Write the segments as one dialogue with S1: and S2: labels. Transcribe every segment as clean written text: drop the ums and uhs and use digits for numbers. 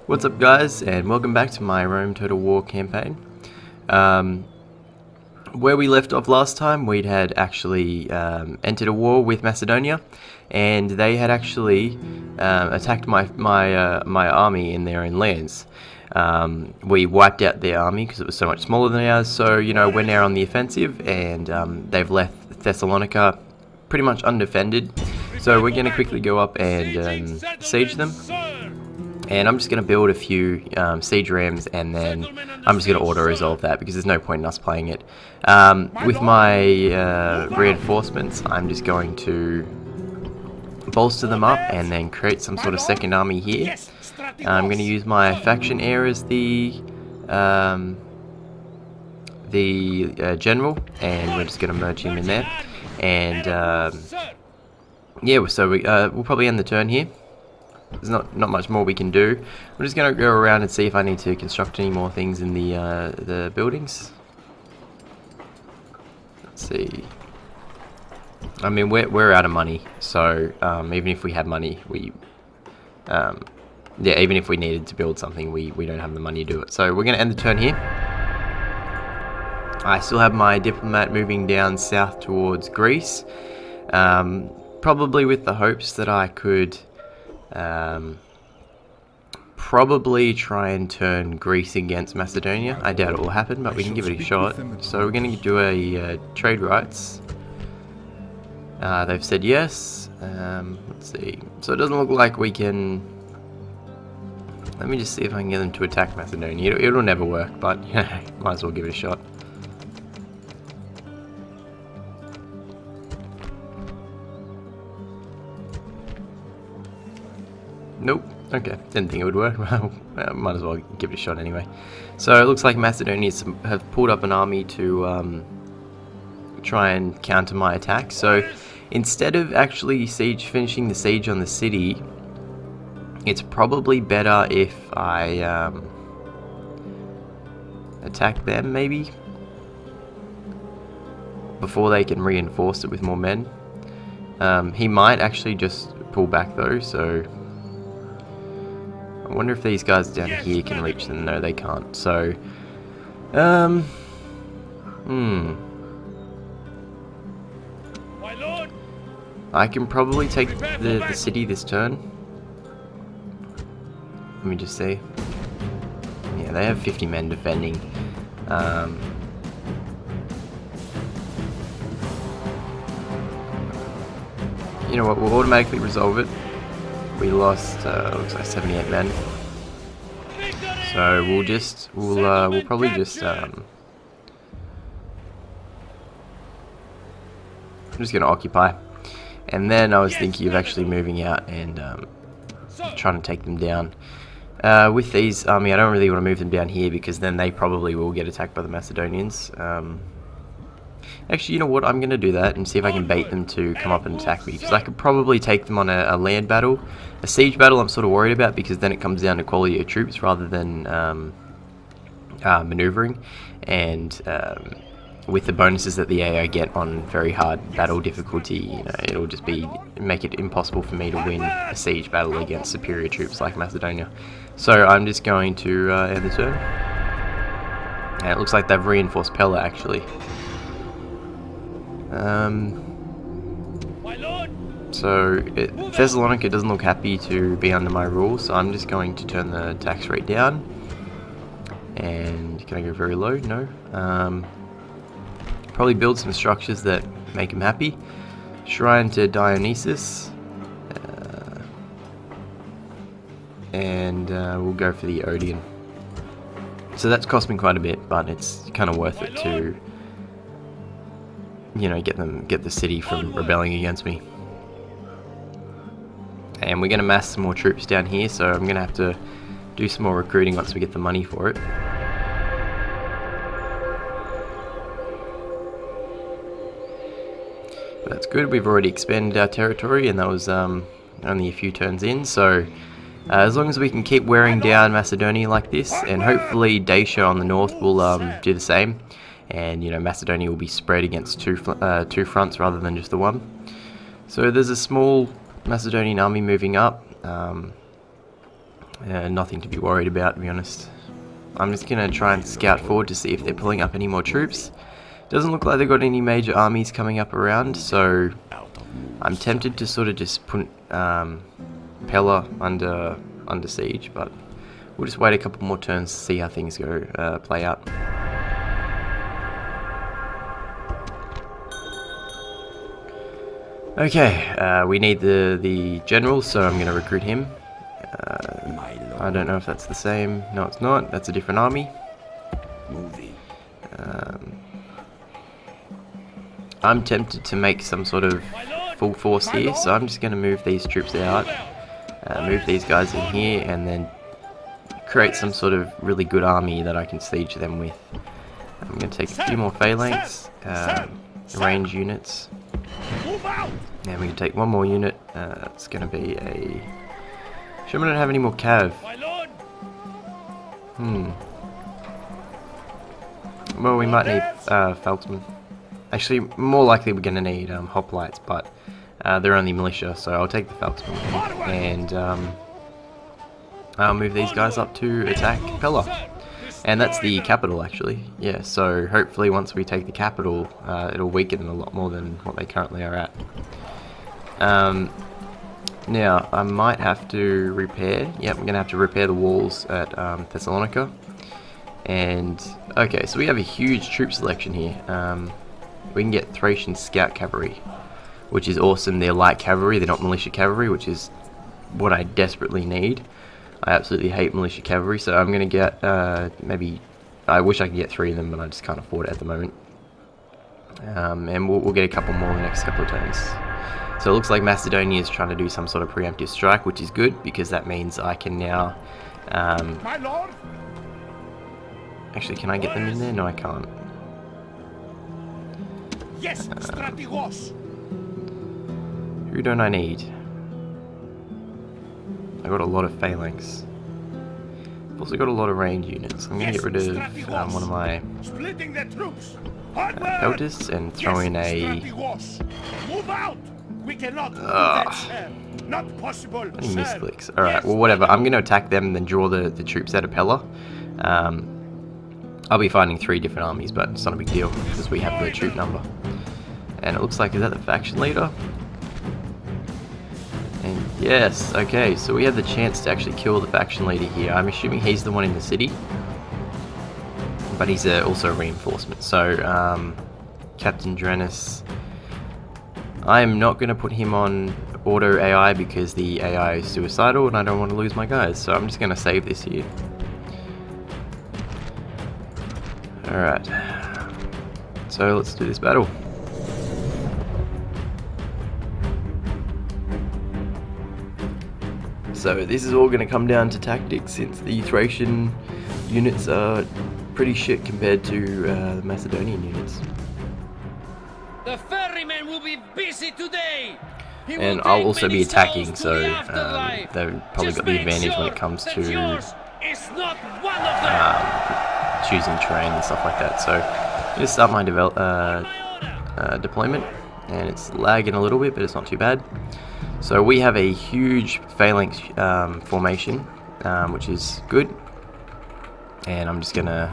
S1: What's up, guys, and welcome back to my Rome Total War campaign. Where we left off last time, we'd had actually entered a war with Macedonia, and they had actually attacked my army in their own lands. We wiped out their army because it was so much smaller than ours, so we're now on the offensive, and they've left Thessalonica pretty much undefended. So we're going to quickly go up and siege them. And I'm just going to build a few siege rams, and then I'm just going to auto-resolve that because there's no point in us playing it. With my reinforcements, I'm just going to bolster them up and then create some sort of second army here. I'm going to use my faction heir as the general, and we're just going to merge him in there. And yeah, so we'll probably end the turn here. There's not much more we can do. I'm just going to go around and see if I need to construct any more things in the buildings. Let's see. I mean, we're out of money, so even if we had money, yeah, even if we needed to build something, we don't have the money to do it. So we're going to end the turn here. I still have my diplomat moving down south towards Greece, probably with the hopes that I could probably try and turn Greece against Macedonia. I doubt it will happen, but we can give it a shot. So we're going to do a trade rights. They've said yes. Let's see. So it doesn't look like we can. Let me just see if I can get them to attack Macedonia. It'll never work, but might as well give it a shot. Nope. Okay, didn't think it would work. Well, might as well give it a shot anyway. So it looks like Macedonians have pulled up an army to try and counter my attack. So instead of actually finishing the siege on the city, it's probably better if I attack them, maybe, before they can reinforce it with more men. He might actually just pull back though, so I wonder if these guys down here can reach them. No, they can't. So, I can probably take the city this turn. Let me just see. Yeah, they have 50 men defending. You know what? We'll automatically resolve it. We lost, looks like 78 men. So we'll probably just, I'm just going to occupy. And then I was thinking of actually moving out and trying to take them down. With these army, I don't really want to move them down here because then they probably will get attacked by the Macedonians. Actually, you know what? I'm going to do that and see if I can bait them to come up and attack me. Because I could probably take them on a land battle. A siege battle I'm sort of worried about because then it comes down to quality of troops rather than maneuvering. And with the bonuses that the AI get on very hard battle difficulty, it'll just make it impossible for me to win a siege battle against superior troops like Macedonia. So I'm just going to end the turn. And it looks like they've reinforced Pella actually. So Thessalonica doesn't look happy to be under my rule, so I'm just going to turn the tax rate down. And can I go very low? No. Probably build some structures that make him happy. Shrine to Dionysus. And we'll go for the Odeon. So that's cost me quite a bit, but it's kind of worth it to get the city from rebelling against me. And we're going to mass some more troops down here, so I'm going to have to do some more recruiting once we get the money for it. But that's good, we've already expanded our territory, and that was only a few turns in, so as long as we can keep wearing down Macedonia like this, and hopefully Dacia on the north will do the same. And Macedonia will be spread against two fronts rather than just the one. So there's a small Macedonian army moving up. Nothing to be worried about, to be honest. I'm just going to try and scout forward to see if they're pulling up any more troops. Doesn't look like they've got any major armies coming up around, so I'm tempted to sort of just put Pella under siege, but we'll just wait a couple more turns to see how things go play out. Okay, we need the general, so I'm going to recruit him. I don't know if that's the same. No, it's not. That's a different army. I'm tempted to make some sort of full force here, so I'm just going to move these troops out, move these guys in here, and then create some sort of really good army that I can siege them with. I'm going to take a few more phalanx, range units, and we can take one more unit. It's going to be a... Sure, I don't have any more cav. Well, we might need Felksmen. Actually, more likely we're going to need hoplites, but they're only militia, so I'll take the Felksmen. And I'll move these guys up to attack Pella. And that's the capital, actually. Yeah, so hopefully once we take the capital, it'll weaken them a lot more than what they currently are at. Now, I might have to repair. Yep, I'm going to have to repair the walls at Thessalonica. And, okay, so we have a huge troop selection here. We can get Thracian Scout Cavalry, which is awesome. They're light cavalry, they're not militia cavalry, which is what I desperately need. I absolutely hate militia cavalry, so I'm going to get maybe... I wish I could get 3 of them, but I just can't afford it at the moment. And we'll get a couple more in the next couple of turns. So it looks like Macedonia is trying to do some sort of preemptive strike, which is good, because that means I can now...
S2: My lord?
S1: Actually, can I get them in there? No, I can't.
S2: Yes, Strategos.
S1: Who don't I need? I got a lot of phalanx. I've also got a lot of range units. I'm going to get rid of one of my pelters and throw in a...
S2: Move out! We cannot do that, sir. Not possible,
S1: any misclicks. Alright, well whatever. I'm going to attack them and then draw the troops out of Pella. I'll be fighting 3 different armies, but it's not a big deal because we have the troop number. And it looks like, is that the faction leader? And yes, okay, so we have the chance to actually kill the faction leader here. I'm assuming he's the one in the city, but he's also a reinforcement. So, Captain Drennis, I am not going to put him on auto AI because the AI is suicidal and I don't want to lose my guys. So I'm just going to save this here. Alright, so let's do this battle. So this is all going to come down to tactics, since the Thracian units are pretty shit compared to the Macedonian units.
S3: The ferryman will be busy today.
S1: And I'll also be attacking, so they've probably got the advantage when it comes to choosing terrain and stuff like that. So I'm going to start my deployment, and it's lagging a little bit, but it's not too bad. So we have a huge phalanx formation, which is good, and I'm just gonna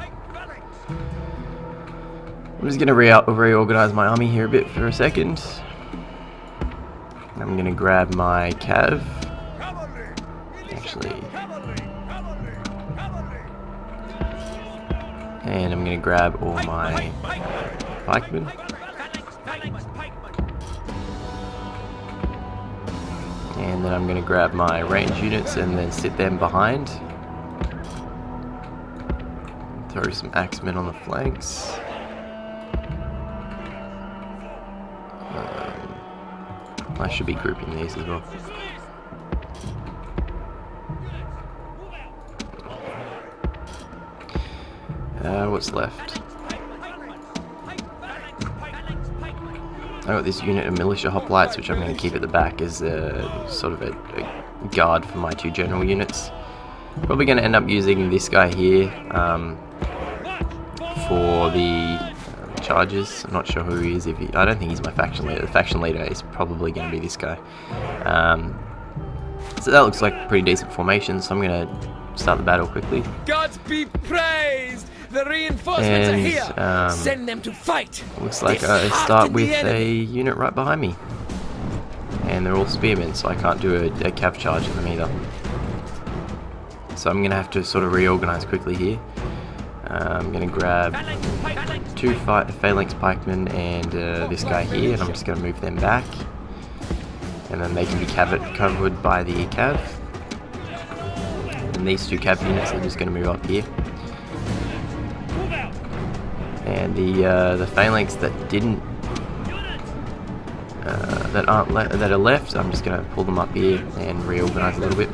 S1: reorganize my army here a bit for a second. I'm gonna grab my cav. Actually, and I'm gonna grab all my pikemen. And then I'm going to grab my range units and then sit them behind. Throw some axemen on the flanks. I should be grouping these as well. What's left? I got this unit of militia hoplites, which I'm going to keep at the back as sort of a guard for my 2 general units. Probably going to end up using this guy here for the charges. I'm not sure who he is. I don't think he's my faction leader. The faction leader is probably going to be this guy. that looks like a pretty decent formation, so I'm gonna start the battle quickly.
S3: Gods be praised! The reinforcements are here! Send them to fight!
S1: Looks like I start with a unit right behind me. And they're all spearmen, so I can't do a cav charge on them either. So I'm gonna have to sort of reorganize quickly here. I'm gonna grab 2 phalanx pikemen and this guy here, and I'm just gonna move them back. And then they can be covered by the cav. And these 2 cav units are just gonna move up here. And the phalanx that didn't that are left, I'm just gonna pull them up here and reorganize a little bit.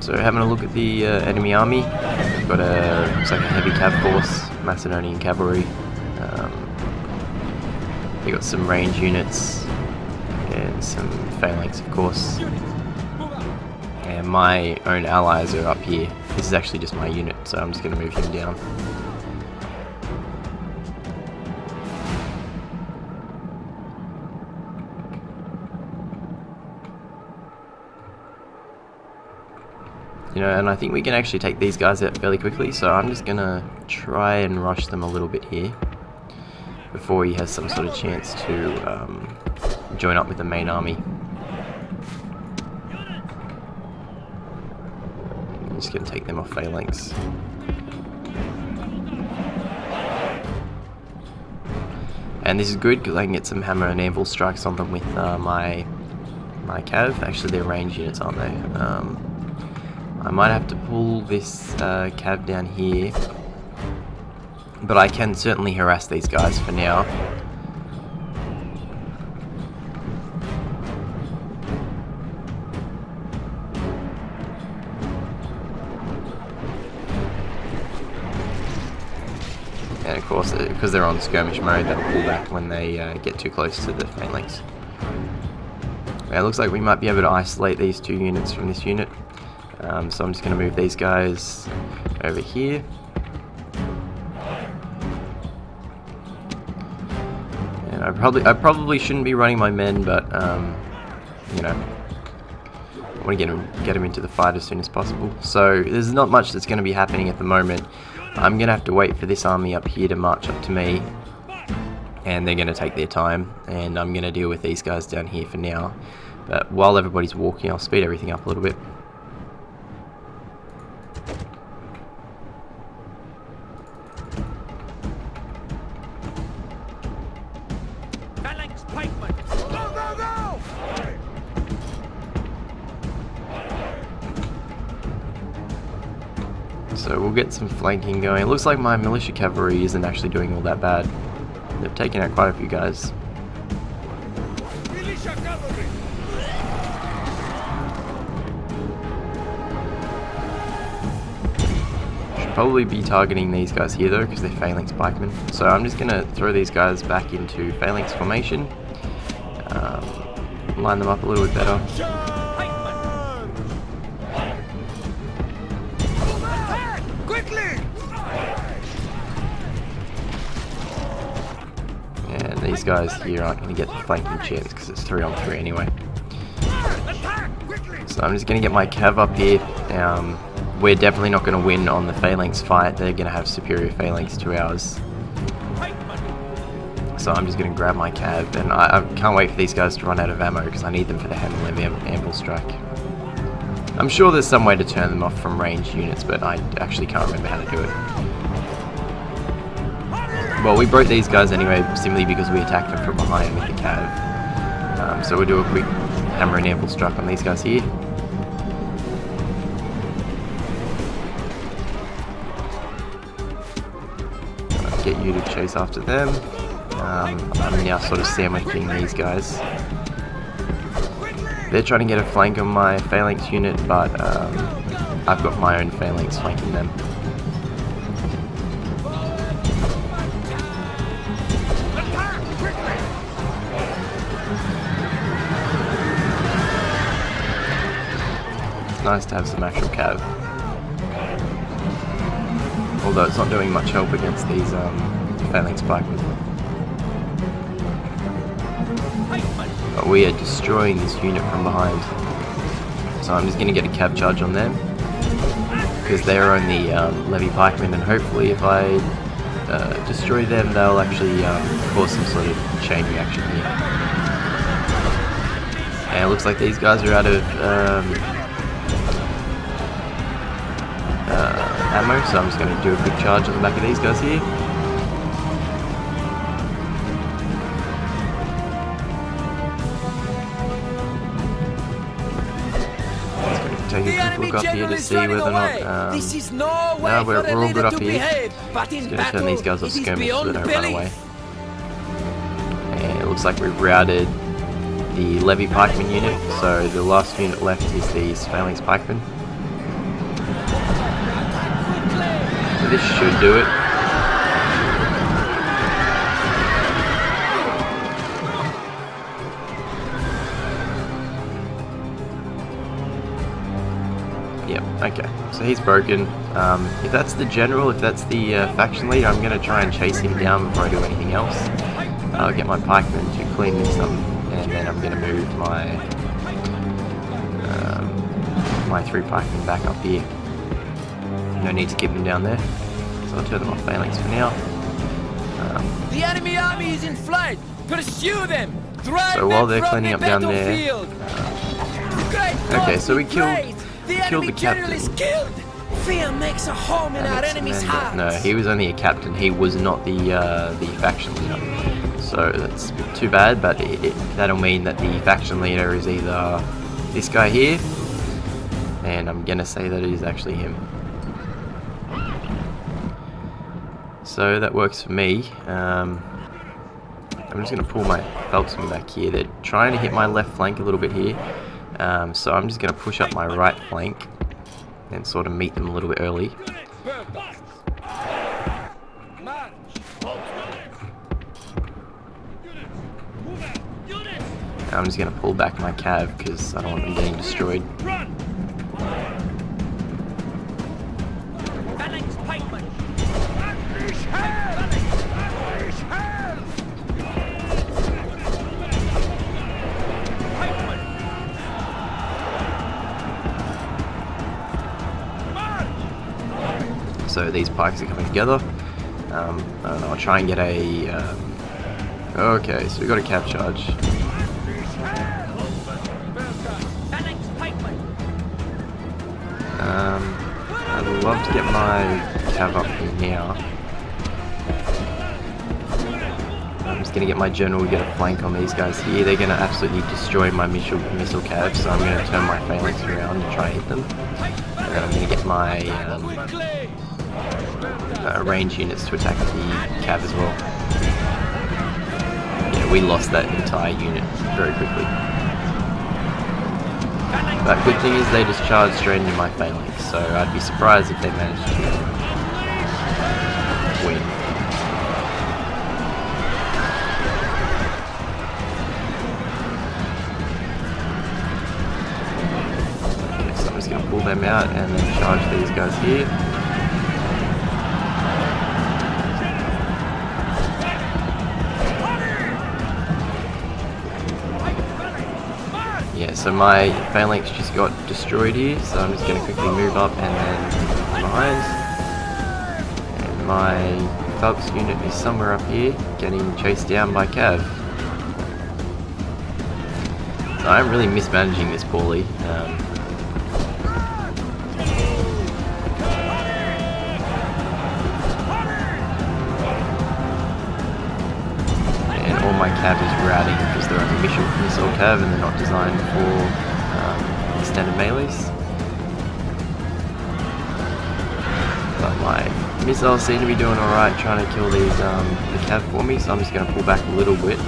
S1: So having a look at the enemy army, we've got looks like a heavy cav force, Macedonian cavalry. They got some range units and some phalanx, of course. And my own allies are up here. This is actually just my unit, so I'm just going to move him down. You know, and I think we can actually take these guys out fairly quickly, so I'm just gonna try and rush them a little bit here before he has some sort of chance to join up with the main army. I'm just gonna take them off phalanx. And this is good because I can get some hammer and anvil strikes on them with my cav. Actually, they're range units, aren't they? I might have to pull this cav down here, but I can certainly harass these guys for now. And of course, because they're on skirmish mode, they'll pull back when they get too close to the phalanx. Now, it looks like we might be able to isolate these 2 units from this unit. So I'm just going to move these guys over here. And I probably shouldn't be running my men, but you know, I want to get them into the fight as soon as possible. So there's not much that's going to be happening at the moment. I'm going to have to wait for this army up here to march up to me, and they're going to take their time, and I'm going to deal with these guys down here for now. But while everybody's walking, I'll speed everything up a little bit. So we'll get some flanking going. It looks like my militia cavalry isn't actually doing all that bad. They've taken out quite a few guys.
S2: Militia cavalry.
S1: Should probably be targeting these guys here though, because they're phalanx pikemen. So I'm just gonna throw these guys back into phalanx formation. Line them up a little bit better. And these guys here aren't going to get the flanking chance because it's 3-on-3 anyway. So I'm just going to get my cav up here. We're definitely not going to win on the phalanx fight. They're going to have superior phalanx to ours. So I'm just going to grab my cav, and I can't wait for these guys to run out of ammo because I need them for the hammer and anvil strike. I'm sure there's some way to turn them off from ranged units, but I actually can't remember how to do it. Well, we broke these guys anyway, simply because we attacked them from behind with the cav. So we'll do a quick hammer and anvil strike on these guys here. I'll get you to chase after them. I'm now sort of sandwiching these guys. They're trying to get a flank on my phalanx unit, but I've got my own phalanx flanking them. It's nice to have some actual cav. although it's not doing much help against these phalanx pikemen. But we are destroying this unit from behind. So I'm just going to get a cav charge on them, because they're only levy pikemen, and hopefully if I destroy them, they'll actually cause some sort of chain reaction here. And it looks like these guys are out of ammo, so I'm just going to do a quick charge on the back of these guys here. Take a quick look up here to see whether or not
S3: this is no way
S1: no, we're
S3: for a
S1: all good
S3: leader
S1: up
S3: to
S1: here.
S3: behave, but in
S1: Just gonna
S3: battle,
S1: turn these guys off
S3: it is
S1: skirmish so they
S3: beyond
S1: don't run
S3: belief.
S1: away. And it looks like we've routed the levy pikeman unit, so the last unit left is these phalanx pikemen. So this should do it. Yep, okay, so he's broken. If that's the general, if that's the faction leader, I'm going to try and chase him down before I do anything else. I'll get my pikemen to clean this up, and then I'm going to move my my 3 pikemen back up here. No need to keep them down there, so I'll turn them off phalanx for now.
S3: The enemy army is in flight. Pursue them. Drive
S1: So while
S3: them
S1: they're
S3: from
S1: cleaning
S3: the
S1: up down there,
S3: battlefield. Great
S1: okay,
S3: God,
S1: so we killed
S3: praise. The
S1: killed the
S3: enemy general is
S1: captain.
S3: killed. Fear makes a home in our
S1: Alex
S3: enemy's
S1: Mendel.
S3: hearts.
S1: No, he was only a captain. He was not the faction leader. So that's too bad. But that'll mean that the faction leader is either this guy here, and I'm gonna say that it is actually him. So that works for me. I'm just gonna pull my Phelpsmen back here. They're trying to hit my left flank a little bit here. So I'm just gonna push up my right flank and sort of meet them a little bit early. I'm just going to pull back my cav because I don't want them getting destroyed. So these pikes are coming together. I don't know, I'll try and get a... okay, so we got a cav charge. I'd love to get my cav up here now. I'm just going to get my general, get a flank on these guys here. They're going to absolutely destroy my missile cav, so I'm going to turn my phalanx around and try and hit them. And then I'm going to get my range units to attack the cav as well. Yeah, we lost that entire unit very quickly. But good thing is they just charged straight into my phalanx, so I'd be surprised if they managed to win. Okay, so I'm just going to pull them out and then charge these guys here. Yeah, so my phalanx just got destroyed here, so I'm just going to quickly move up and then behind. And my Phelps unit is somewhere up here, getting chased down by cav. So I'm really mismanaging this poorly. My cav is routing because they're only missile cav and they're not designed for extended melees. But my missiles seem to be doing alright trying to kill these the cav for me, so I'm just going to pull back a little bit.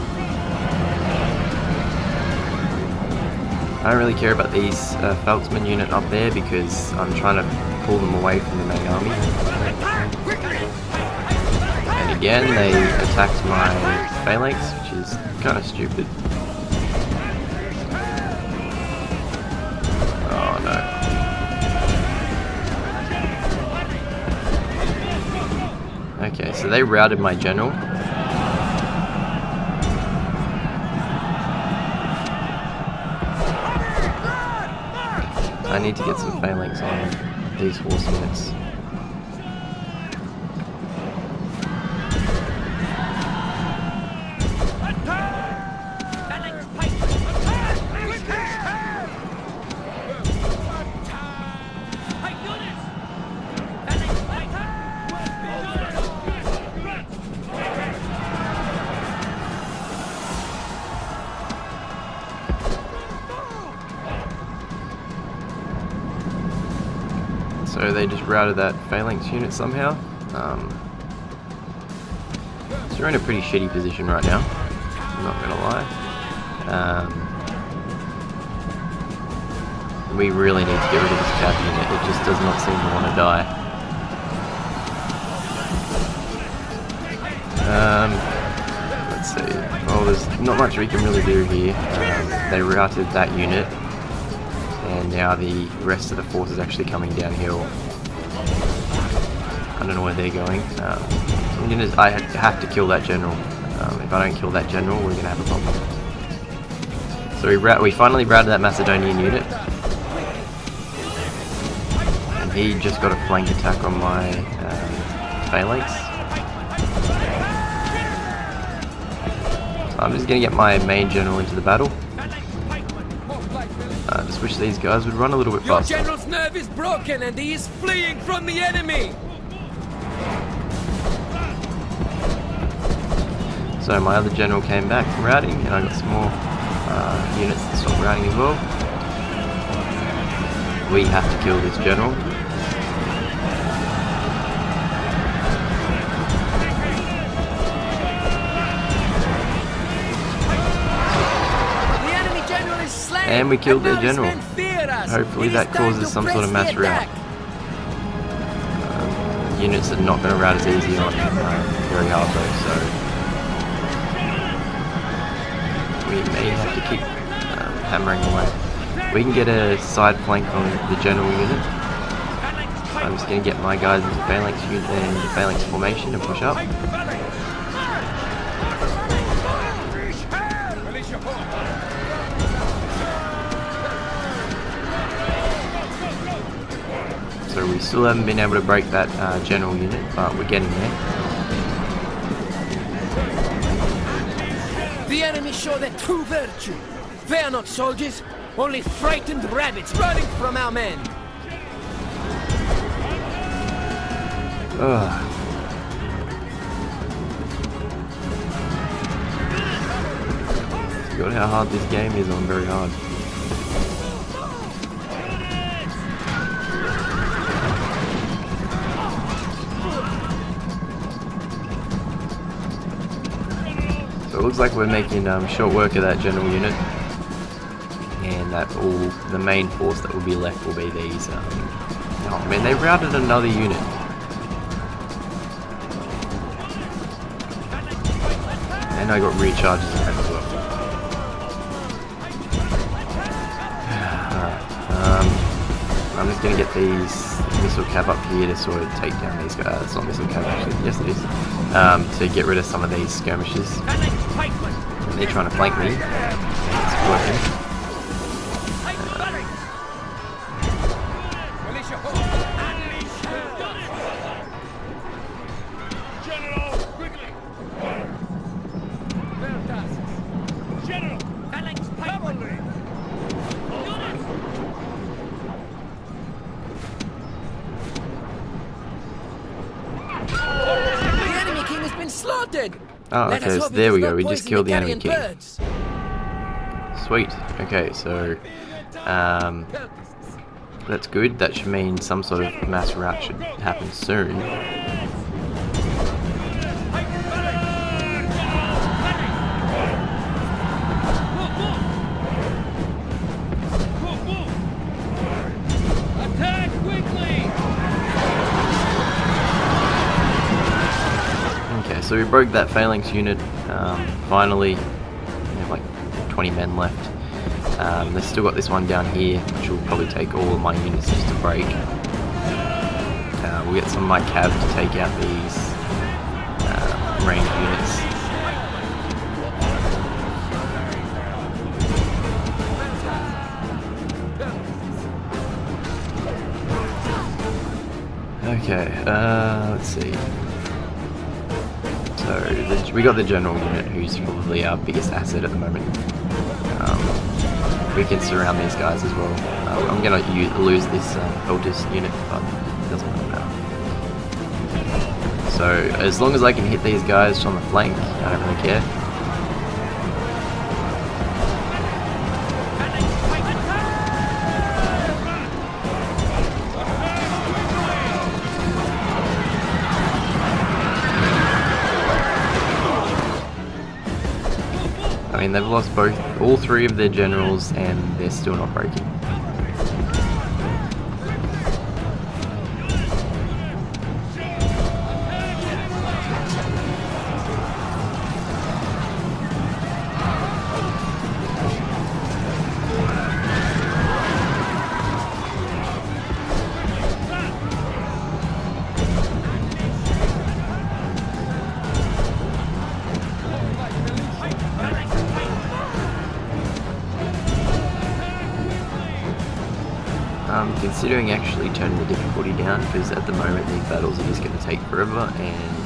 S1: I don't really care about these Phelpsman unit up there because I'm trying to pull them away from the main army. And again, they attacked my phalanx, which is kind of stupid. Oh no. Okay, so they routed my general. I need to get some phalanx on these horse units. So they just routed that phalanx unit somehow. So we're in a pretty shitty position right now, I'm not gonna lie. We really need to get rid of this cav unit, it just does not seem to want to die. Let's see, well there's not much we can really do here. They routed that unit. And now the rest of the force is actually coming downhill. I don't know where they're going. I have to kill that general. If I don't kill that general, we're gonna have a problem. So we finally routed that Macedonian unit, and he just got a flank attack on my phalanx. So I'm just gonna get my main general into the battle. Just wish these guys would run a little bit faster.
S3: Your general's nerve is broken and he is fleeing from the enemy.
S1: So my other general came back from routing, and I got some more units to stop routing as well. We have to kill this general. And we killed their general. Hopefully that causes some sort of mass rout. Units are not going to rout as easy on very hard though, so we may have to keep hammering away. We can get a side flank on the general unit. I'm just going to get my guys into phalanx unit and phalanx formation and push up. So we still haven't been able to break that general unit, but we're getting there.
S3: The enemy show their true virtue. They are not soldiers, only frightened rabbits running from our men.
S1: God, how hard this game is on, very hard. So it looks like we're making short work of that general unit, and that the main force that will be left will be these. Oh man, they routed another unit. And I got recharges in that as well. I'm just gonna get these missile cav up here to sort of take down these guys. It's not missile cav actually, yes it is. To get rid of some of these skirmishes. And they're trying to flank me. It's working.
S3: Slaughtered.
S1: Oh, okay, so there we go. We just killed the enemy king. Sweet. Okay, so that's good. That should mean some sort of mass rout should happen soon.
S3: Attack quickly.
S1: Okay, so we broke that phalanx unit, finally. We have like 20 men left. They've still got this one down here, which will probably take all of my units just to break. We'll get some of my cav to take out these ranged units. Okay, let's see. So we got the general unit, who's probably our biggest asset at the moment. We can surround these guys as well. I'm gonna lose this Peltis unit, but it doesn't really matter. So as long as I can hit these guys on the flank, I don't really care. I mean, they've lost all three of their generals, and they're still not breaking. I'm considering actually turning the difficulty down, because at the moment these battles are just going to take forever, and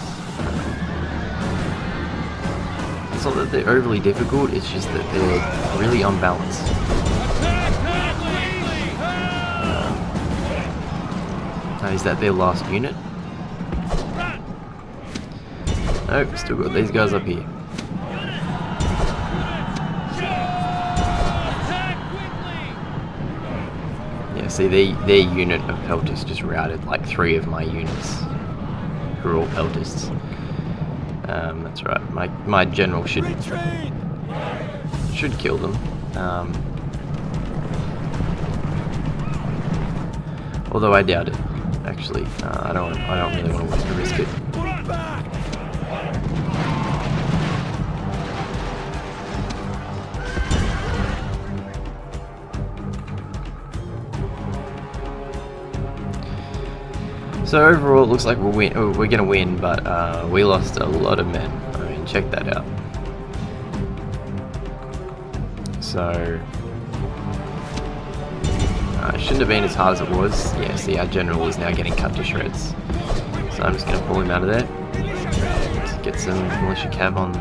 S1: it's not that they're overly difficult, it's just that they're really unbalanced. Is that their last unit? Nope, still got these guys up here. See, their unit of Peltists just routed like 3 of my units, who are all Peltists. That's right. My general should kill them. Although I doubt it. Actually, I don't really want to risk it. So overall, it looks like we're going to win, but we lost a lot of men. I mean, check that out. So it shouldn't have been as hard as it was. Yeah, see, our general is now getting cut to shreds. So I'm just going to pull him out of there. Just get some militia cav on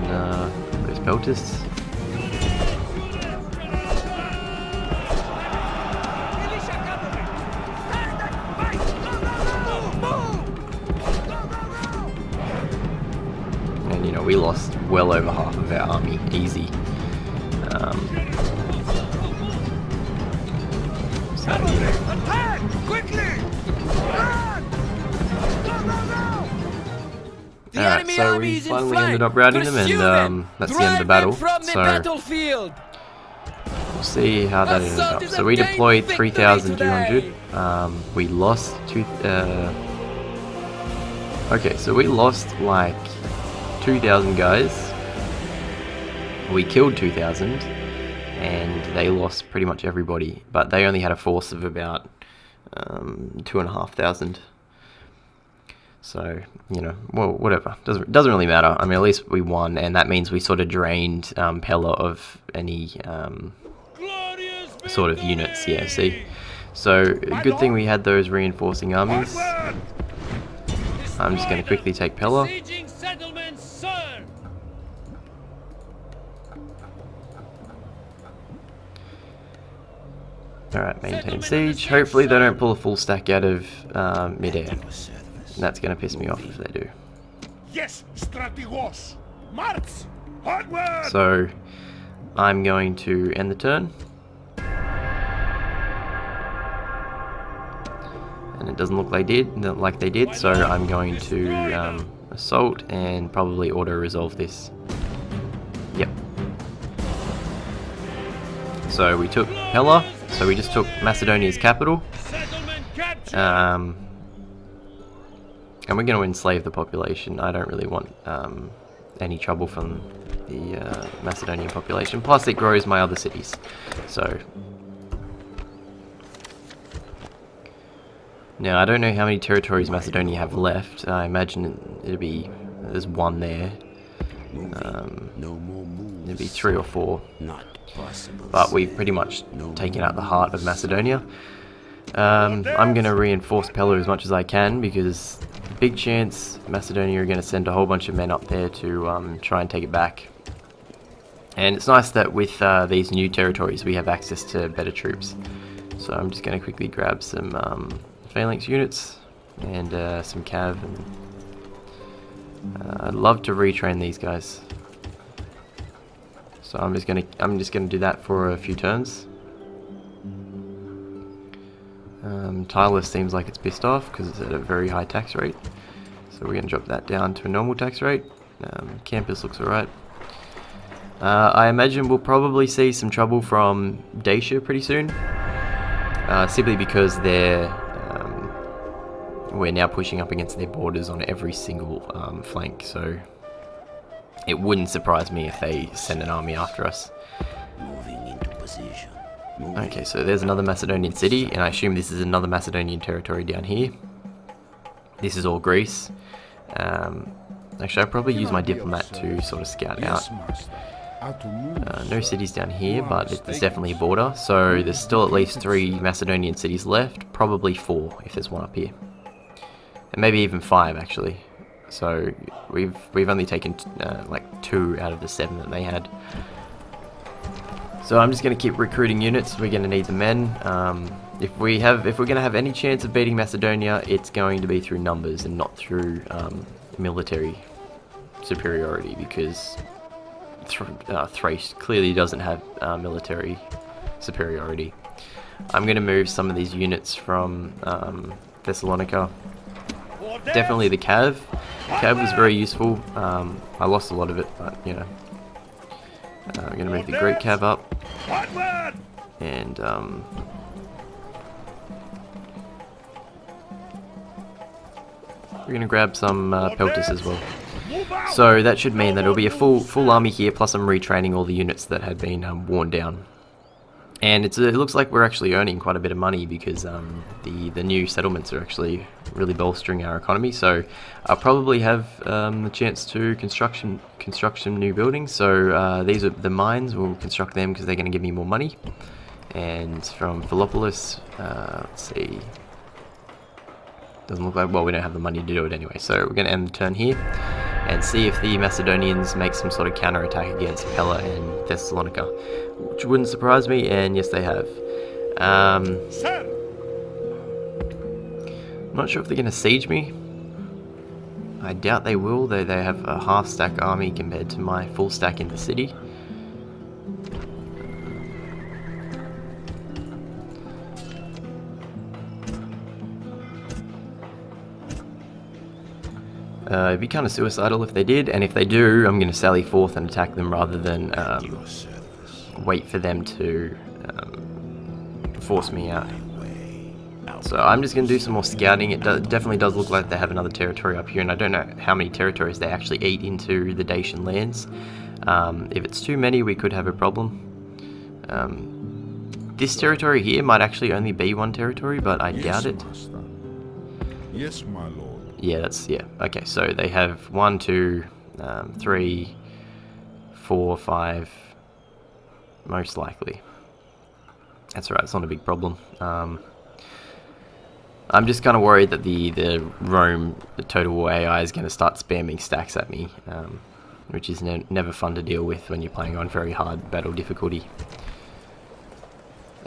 S1: those Peltists. We lost well over half of our army, easy. So, you know.
S2: Attack! Quickly!
S1: Alright, so we finally ended up routing them, and that's the end of the battle. So we'll see how that ended up. So we deployed 3,200. We lost okay, so we lost like 2,000 guys. We killed 2,000, and they lost pretty much everybody, but they only had a force of about 2,500. So, you know, well, whatever, doesn't really matter. I mean, at least we won, and that means we sort of drained Pella of any sort of units. Yeah, see, so good thing we had those reinforcing armies. I'm just going to quickly take Pella. Alright, maintain siege. Hopefully they don't pull a full stack out of mid-air. That's going to piss me off if they do.
S2: Yes, strategos. March! Onward!
S1: So, I'm going to end the turn. And it doesn't look like they did, so I'm going to assault and probably auto-resolve this. Yep. So we took Pella. So we just took Macedonia's capital, and we're going to enslave the population. I don't really want any trouble from the Macedonian population. Plus, it grows my other cities. So now I don't know how many territories Macedonia have left. I imagine it'll be there's one there.
S4: No more moves.
S1: Maybe 3 or 4.
S4: Not possible.
S1: But we've pretty much taken out the heart of Macedonia. I'm going to reinforce Pella as much as I can, because big chance Macedonia are going to send a whole bunch of men up there to try and take it back. And it's nice that with these new territories we have access to better troops. So I'm just going to quickly grab some phalanx units and some cav. And, I'd love to retrain these guys. So I'm just gonna do that for a few turns. Tyler seems like it's pissed off because it's at a very high tax rate. So we're gonna drop that down to a normal tax rate. Campus looks alright. I imagine we'll probably see some trouble from Dacia pretty soon. Simply because we're now pushing up against their borders on every single flank, so it wouldn't surprise me if they send an army after us.
S4: Moving into position.
S1: Okay, so there's another Macedonian city, and I assume this is another Macedonian territory down here. This is all Greece. Actually, I'll probably use my diplomat to sort of scout out. No cities down here, but it's definitely a border, so there's still at least 3 Macedonian cities left, probably 4 if there's one up here. And maybe even 5 actually. So we've only taken like 2 out of the 7 that they had. So I'm just going to keep recruiting units. We're going to need the men. If we're going to have any chance of beating Macedonia, it's going to be through numbers and not through military superiority, because Thrace clearly doesn't have military superiority. I'm going to move some of these units from Thessalonica. Definitely the Cav. Cav was very useful. I lost a lot of it, but you know. I'm going to move the Greek Cav up. And we're going to grab some Peltis as well. So that should mean that it'll be a full army here, plus I'm retraining all the units that had been worn down. And it looks like we're actually earning quite a bit of money, because the new settlements are actually really bolstering our economy. So I'll probably have the chance to construct some new buildings. So these are the mines. We'll construct them because they're going to give me more money. And from Philoppolis, let's see. Doesn't look like, well, we don't have the money to do it anyway. So we're going to end the turn here and see if the Macedonians make some sort of counterattack against Pella and Thessalonica, which wouldn't surprise me, and yes, they have. I'm not sure if they're going to siege me. I doubt they will, though they have a half-stack army compared to my full stack in the city. It'd be kind of suicidal if they did, and if they do, I'm going to sally forth and attack them rather than wait for them to force me out. So I'm just going to do some more scouting. It definitely does look like they have another territory up here, and I don't know how many territories they actually eat into the Dacian lands. If it's too many, we could have a problem. This territory here might actually only be 1 territory, but I doubt it.
S5: Yes, my lord.
S1: Yeah, okay, so they have 1, 2, 3, 4, 5, most likely. That's alright, it's not a big problem. I'm just kind of worried that the Rome, the Total War AI, is going to start spamming stacks at me, which is never fun to deal with when you're playing on very hard battle difficulty.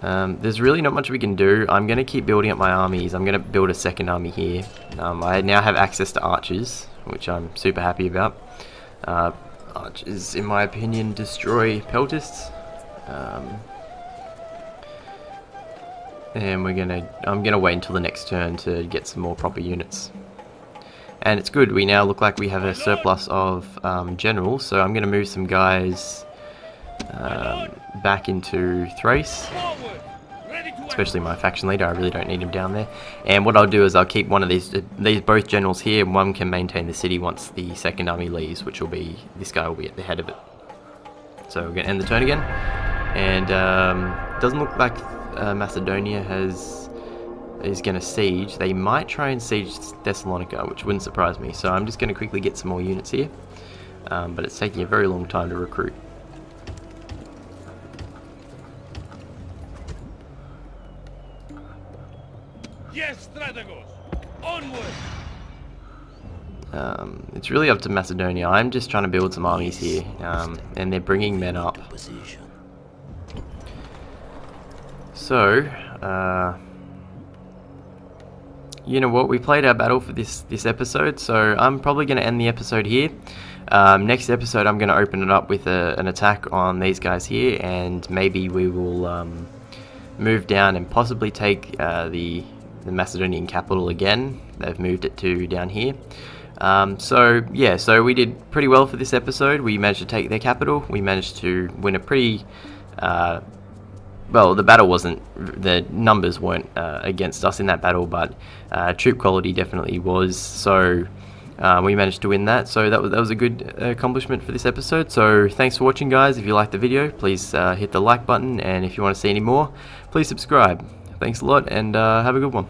S1: There's really not much we can do. I'm going to keep building up my armies. I'm going to build a second army here. I now have access to archers, which I'm super happy about. Archers, in my opinion, destroy peltists. And I'm gonna wait until the next turn to get some more proper units. And it's good, we now look like we have a surplus of generals, so I'm gonna move some guys back into Thrace, especially my faction leader. I really don't need him down there. And what I'll do is I'll keep one of these both generals here, and one can maintain the city once the second army leaves, which will be, this guy will be at the head of it. So we're gonna end the turn again, and doesn't look like Macedonia is going to siege. They might try and siege Thessalonica, which wouldn't surprise me. So I'm just going to quickly get some more units here. but it's taking a very long time to recruit.
S2: Yes, Strategos! Onward!
S1: It's really up to Macedonia. I'm just trying to build some armies here, and they're bringing men up.
S4: Position.
S1: So, you know what? We played our battle for this episode, so I'm probably going to end the episode here. Next episode, I'm going to open it up with an attack on these guys here, and maybe we will move down and possibly take the Macedonian capital again. They've moved it to down here. So yeah, so we did pretty well for this episode. We managed to take their capital. We managed to win a pretty well, the battle wasn't, the numbers weren't against us in that battle, but troop quality definitely was. So we managed to win that. So that was a good accomplishment for this episode. So thanks for watching, guys. If you liked the video, please hit the like button, and if you want to see any more, please subscribe. Thanks a lot, and have a good one.